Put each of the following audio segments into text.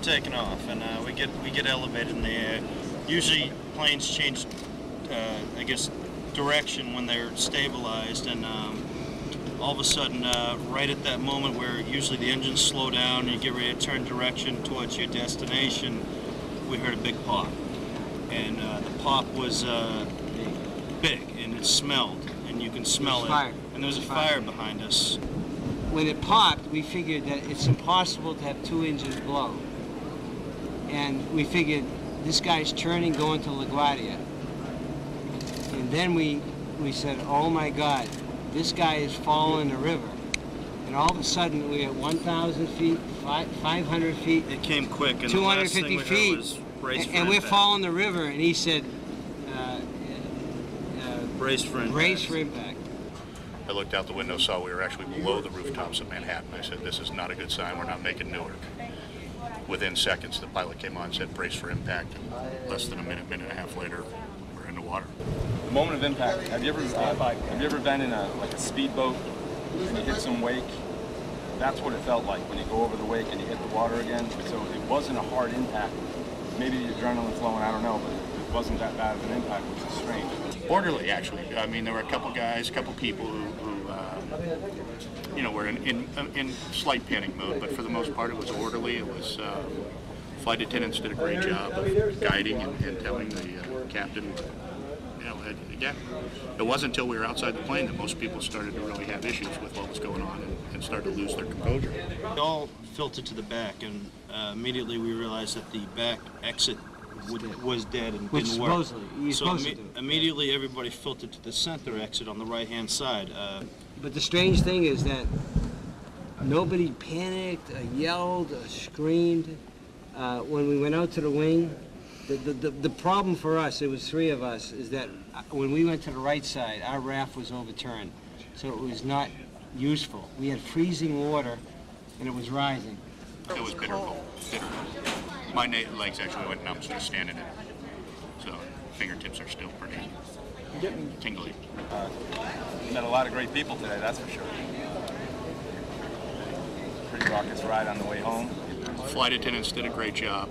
taking off, and we get elevated in the air. Usually planes change, I guess, direction when they're stabilized, and all of a sudden, right at that moment where usually the engines slow down and you get ready to turn direction towards your destination, we heard a big pop. And the pop was big, and it smelled, and you can smell it. Fire. And there was a fire behind us. When it popped, we figured that it's impossible to have 2 engines blow. And we figured this guy's turning, going to LaGuardia. And then we said, oh my God, this guy is following the river. And all of a sudden, we're at 1,000 feet, 500 feet. It came quick, and 250 feet. And we're following the river, and he said, brace for impact. Brace for impact. I looked out the window, saw we were actually below the rooftops of Manhattan. I said, this is not a good sign, we're not making Newark. Within seconds, the pilot came on and said, brace for impact. And less than a minute and a half later, we're in the water. The moment of impact, have you ever been in a speedboat and you hit some wake? That's what it felt like when you go over the wake and you hit the water again. So it wasn't a hard impact. Maybe the adrenaline flowing, I don't know, but it wasn't that bad of an impact, which is strange. Orderly, actually. I mean, there were a couple guys, a couple people who you know, were in slight panic mode, but for the most part it was orderly. It was, flight attendants did a great job of guiding and telling the captain, you know, again, it wasn't until we were outside the plane that most people started to really have issues with what was going on and started to lose their composure. It all filtered to the back, and immediately we realized that the back exit was dead and didn't work. So immediately everybody filtered to the center exit on the right-hand side. But the strange thing is that nobody panicked, yelled, screamed. When we went out to the wing, the problem for us, it was 3 of us, is that when we went to the right side, our raft was overturned. So it was not useful. We had freezing water, and it was rising. It was bitter cold. Bitter cold. My legs actually went numb just standing in it. So fingertips are still pretty tingly. Met a lot of great people today, that's for sure. Pretty raucous ride on the way home. Flight attendants did a great job.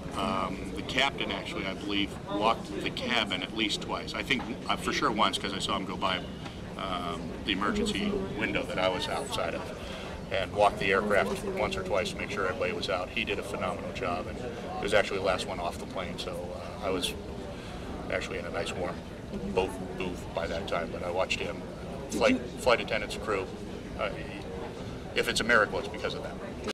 The captain actually, I believe, walked the cabin at least twice. I think for sure once, because I saw him go by the emergency window that I was outside of, and walked the aircraft once or twice to make sure everybody was out. He did a phenomenal job, and it was actually the last one off the plane, so I was actually in a nice warm booth by that time, but I watched him. Flight attendants, crew, if it's a miracle, it's because of that.